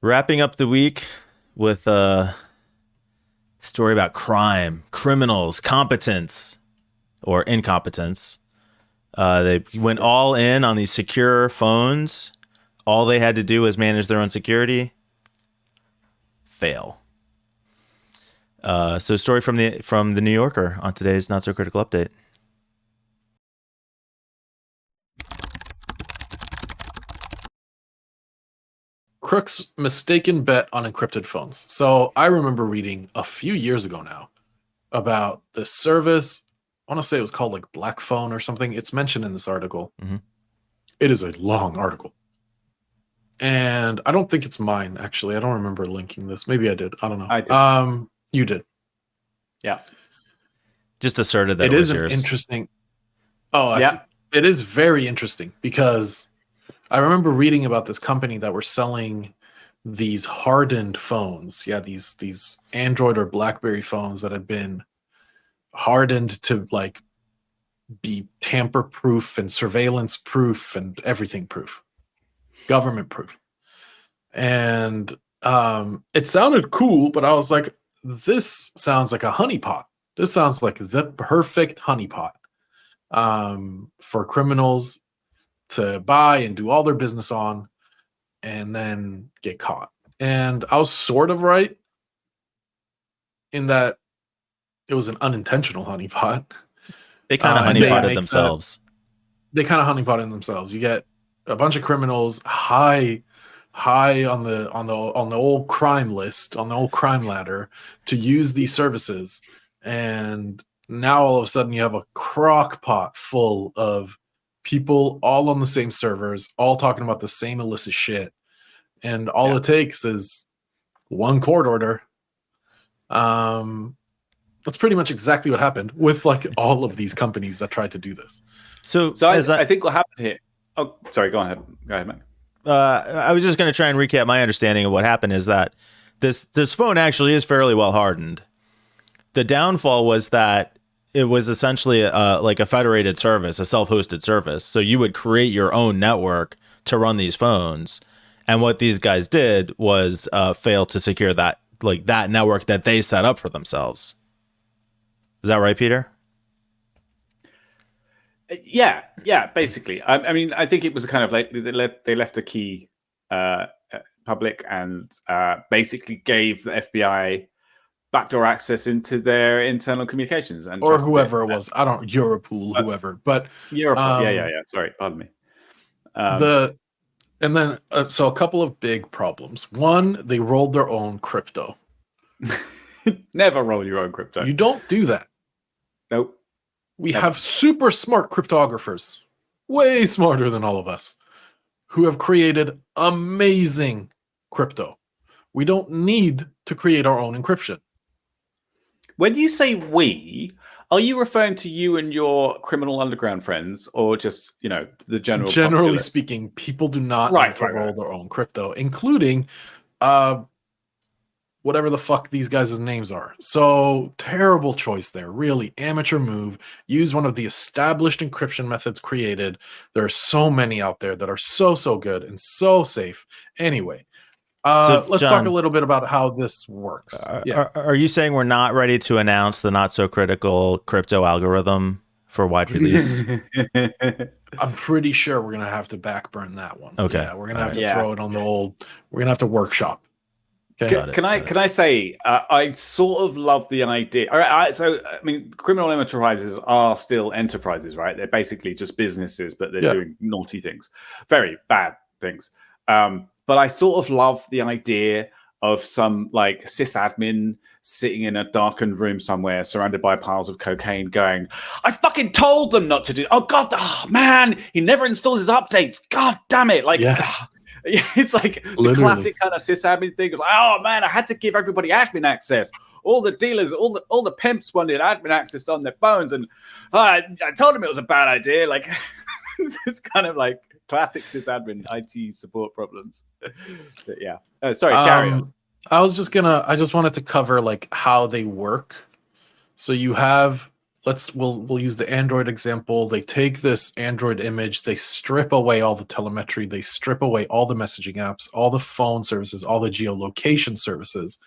Wrapping up the week with a story about crime, criminals, competence or incompetence. They went all in on these secure phones. All they had to do was manage their own security. Fail. So, story from the New Yorker on today's Not So Critical update. Crook's mistaken bet on encrypted phones. So I remember reading a few years ago now about this service. I want to say it was called like Black Phone or something. It's mentioned in this article. Mm-hmm. It is a long article. And I don't think it's mine, actually. I don't remember linking this. Maybe I did. I don't know. I did. You did. Yeah. Just asserted that It it is was an yours. interesting. Oh, I see. It is very interesting because I remember reading about this company that were selling these hardened phones. Yeah, these Android or BlackBerry phones that had been hardened to like be tamper proof and surveillance proof and everything proof, government proof. And it sounded cool, but I was like, this sounds like a honeypot. This sounds like the perfect honeypot for criminals to buy and do all their business on and then get caught. And I was sort of right in that it was an unintentional honeypot. They kind of honeypotted themselves. They kind of honeypotted themselves. You get a bunch of criminals high on the old crime list, on the old crime ladder to use these services. And now all of a sudden you have a crock pot full of people all on the same servers, all talking about the same illicit shit. And all it takes is one court order. That's pretty much exactly what happened with like all of these companies that tried to do this. So I think what happened here. Oh, sorry. Go ahead. Go ahead, man. I was just going to try and recap my understanding of what happened is that this phone actually is fairly well hardened. The downfall was that it was essentially like a federated service, a self-hosted service. So you would create your own network to run these phones. And what these guys did was fail to secure that network that they set up for themselves. Is that right, Peter? Yeah, basically. I mean, I think it was kind of like they left the key public and basically gave the FBI backdoor access into their internal communications and or whoever it was. I don't Europol, whoever, but Europol. Yeah. Sorry, pardon me. So a couple of big problems. One, they rolled their own crypto. Never roll your own crypto. You don't do that. Nope. We have super smart cryptographers, way smarter than all of us, who have created amazing crypto. We don't need to create our own encryption. When you say we, are you referring to you and your criminal underground friends, or just, the general? Generally speaking, people do not need to roll their own crypto, including whatever the fuck these guys' names are. So terrible choice there. Really amateur move. Use one of the established encryption methods created. There are so many out there that are so good and so safe. Anyway, let's talk a little bit about how this works. Are you saying we're not ready to announce the Not So Critical crypto algorithm for wide release? I'm pretty sure we're going to have to backburn that one. Okay. Yeah, we're going to have to throw it on the old, we're going to have to workshop. Okay. Can I say I sort of love the idea. All right, so I mean, criminal enterprises are still enterprises, right? They're basically just businesses, but they're doing naughty things, very bad things. But I sort of love the idea of some like sysadmin sitting in a darkened room somewhere, surrounded by piles of cocaine, going, "I fucking told them not to do. Oh God, man, he never installs his updates. God damn it!" Like. It's like the classic kind of sysadmin thing. Like, oh man, I had to give everybody admin access. All the dealers, all the pimps wanted admin access on their phones, and I told them it was a bad idea. Like, it's kind of like classic sysadmin IT support problems. But yeah, sorry, carry on. I just wanted to cover like how they work. So you have we'll use the Android example. They take this Android image, they strip away all the telemetry, they strip away all the messaging apps, all the phone services, all the geolocation services.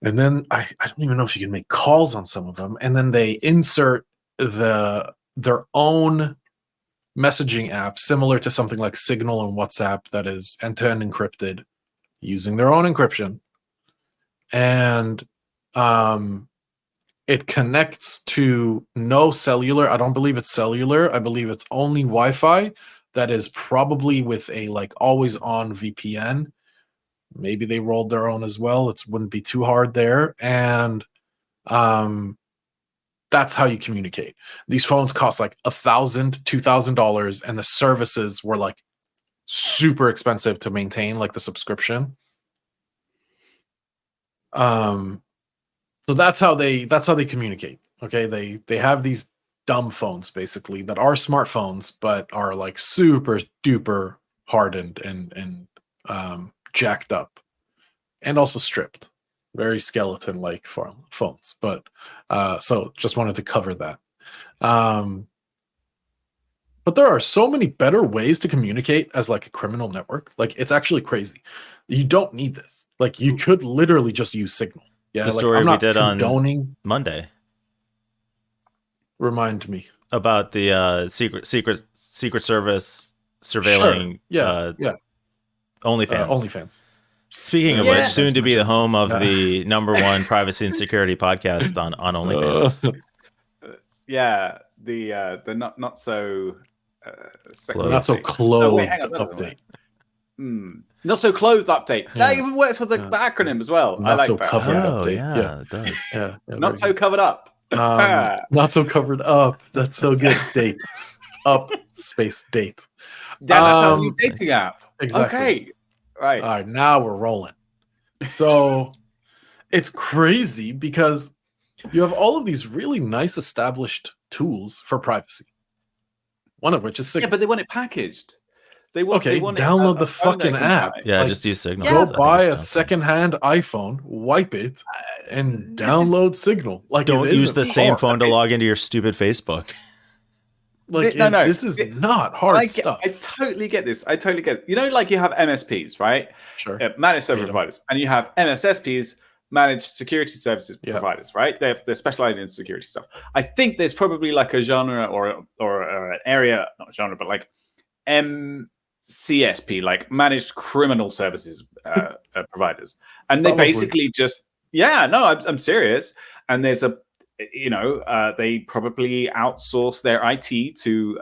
And then I don't even know if you can make calls on some of them. And then they insert their own messaging app, similar to something like Signal and WhatsApp, that is end-to-end encrypted using their own encryption. And it connects to no cellular. I don't believe it's cellular. I believe it's only Wi-Fi, that is probably with a like always on VPN. Maybe they rolled their own as well. It wouldn't be too hard there. And that's how you communicate. These phones cost like $1,000, $2,000, and the services were like super expensive to maintain, like the subscription. So that's how they communicate. Okay, they have these dumb phones basically that are smartphones, but are like super duper hardened and jacked up, and also stripped, very skeleton like phones. But so just wanted to cover that. But there are so many better ways to communicate as like a criminal network. Like, it's actually crazy. You don't need this. Like, you could literally just use Signal. Yeah, the story we did on Monday. Remind me about the Secret Service surveilling. Sure. Yeah. OnlyFans. Speaking of which, soon to be the home of the #1 privacy and security podcast on OnlyFans. The not so clothed update. Not so clothed update. Yeah. That even works for the acronym as well. Not I like so that. covered update. Yeah, it does. Yeah, not so covered up. Not so covered up. That's so good. Date. Up space date. Yeah, that's our new dating app. Exactly. Okay. Right. All right, now we're rolling. So it's crazy because you have all of these really nice established tools for privacy. One of which is Signal. Yeah, but they want it packaged. They want download the fucking app. Yeah, like, just use Signal. Go buy a secondhand iPhone, wipe it, and download Signal. Like, don't use the same phone to log into your stupid Facebook. Like, this is not hard stuff. I totally get this. I totally get it. You know, like you have MSPs, right? Sure. Managed service providers, and you have MSSPs, managed security services providers, right? They're specialized in security stuff. I think there's probably like a genre or an area, not a genre, but like MCSP, like managed criminal services providers, and they basically just I'm serious. And there's they probably outsource their IT to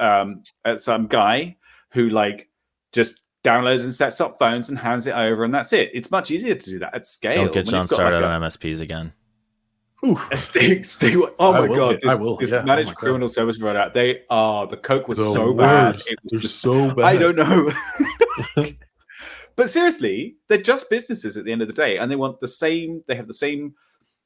some guy who like just downloads and sets up phones and hands it over, and that's it. It's much easier to do that at scale. Don't get John started on MSPs again. Oh my god! This managed criminal service provider. The coke was so bad. It was so bad. I don't know. But seriously, they're just businesses at the end of the day, and they want the same. They have the same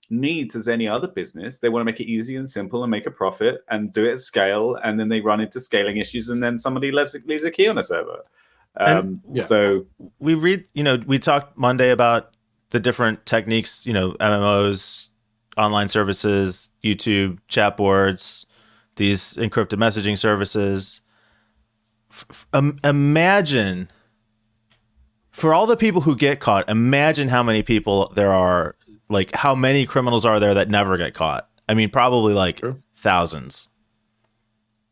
needs as any other business. They want to make it easy and simple and make a profit and do it at scale, and then they run into scaling issues, and then somebody leaves a key on a server. So we talked Monday about the different techniques, MMOs, online services, YouTube, chat boards, these encrypted messaging services. Imagine, for all the people who get caught, imagine how many people there are. Like, how many criminals are there that never get caught? I mean, probably like thousands.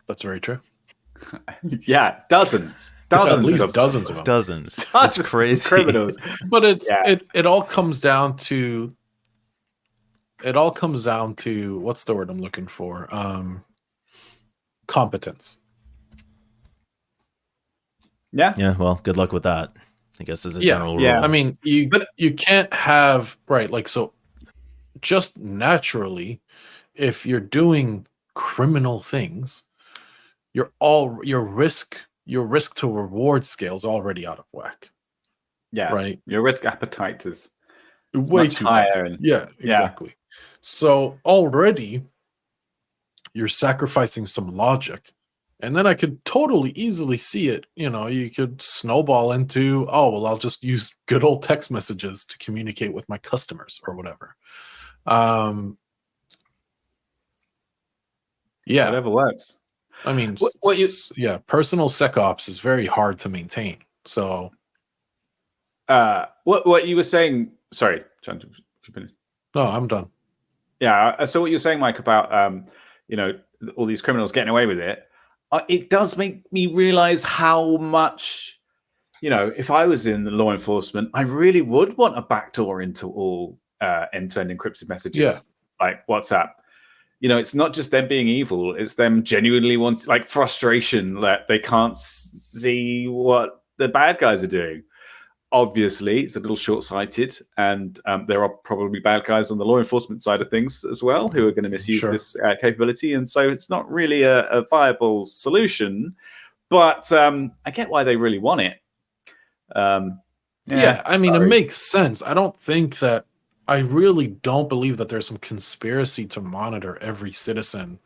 That's very true. Yeah, dozens. At least dozens of them. Dozens. That's crazy. Criminals. But it all comes down to what's the word I'm looking for? Competence. Yeah, well, good luck with that. I guess as a general rule. Yeah, I mean, you can't have so just naturally, if you're doing criminal things, your risk to reward scale is already out of whack. Yeah. Right. Your risk appetite is way too higher. Yeah, exactly. Yeah. So already you're sacrificing some logic. And then I could totally easily see it. You could snowball into, I'll just use good old text messages to communicate with my customers or whatever. Yeah, whatever works. I mean, personal SecOps is very hard to maintain. So, what you were saying? Sorry, John, no, I'm done. Yeah. So what you're saying, Mike, about all these criminals getting away with it, it does make me realize how much, if I was in the law enforcement, I really would want a backdoor into all end-to-end encrypted messages, like WhatsApp. It's not just them being evil; it's them genuinely like frustration that they can't see what the bad guys are doing. Obviously, it's a little short-sighted, and there are probably bad guys on the law enforcement side of things as well who are going to misuse this capability, and so it's not really a viable solution. But I get why they really want it. I mean, it makes sense. I really don't believe that there's some conspiracy to monitor every citizen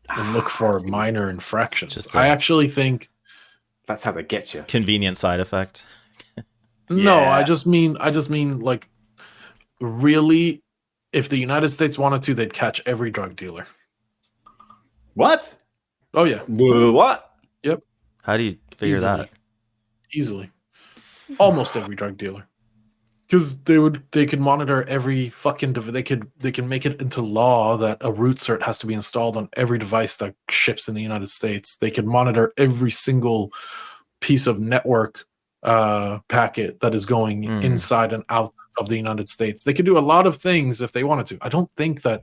and look for minor infractions. I actually think that's how they get you. Convenient side effect. No, I just mean like, really, if the United States wanted to, they'd catch every drug dealer. What? Oh yeah. What? Yep. How do you figure that? Easily. Almost every drug dealer. Because they could monitor every fucking they can make it into law that a root cert has to be installed on every device that ships in the United States. They could monitor every single piece of network packet that is going inside and out of the United States. They could do a lot of things if they wanted to. I don't think that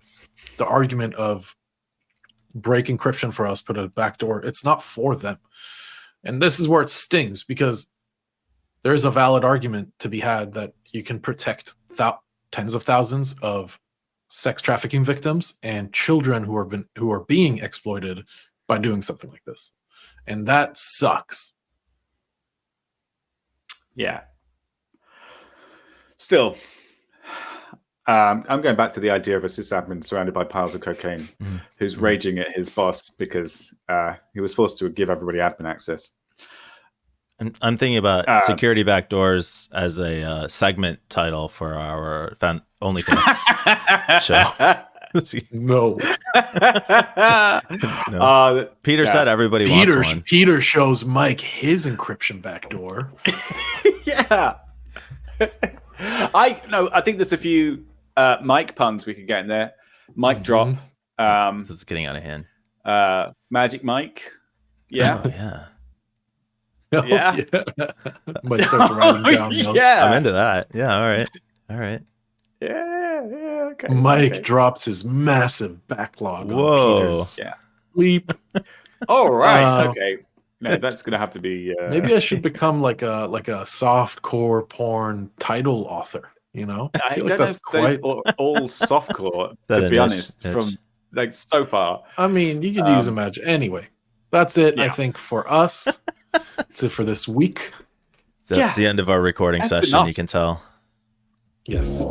the argument of break encryption for us, put a backdoor, it's not for them. And this is where it stings, because there is a valid argument to be had that you can protect tens of thousands of sex trafficking victims and children who are being exploited by doing something like this. And that sucks. Yeah. Still, I'm going back to the idea of a sysadmin surrounded by piles of cocaine who's raging at his boss because he was forced to give everybody admin access. I'm thinking about security backdoors as a segment title for our OnlyFans show. No. No. Peter said everybody wants one. Peter shows Mike his encryption backdoor. Yeah. I think there's a few Mike puns we could get in there. Mike drop. This is getting out of hand. Magic Mike. Yeah. Oh, yeah. Yeah. Mike starts writing down notes. Yeah. I'm into that. Yeah. All right. Yeah. Okay. Mike drops his massive backlog. Whoa. On Peter's sleep. All right. Okay. No, that's gonna have to be. Maybe I should become like a soft core porn title author. I feel like that's quite all softcore. To be honest, from like so far. I mean, you can use imagine anyway. That's it. Yeah. I think for us. That's it for this week. It's the end of our recording session. Enough. You can tell. Yes.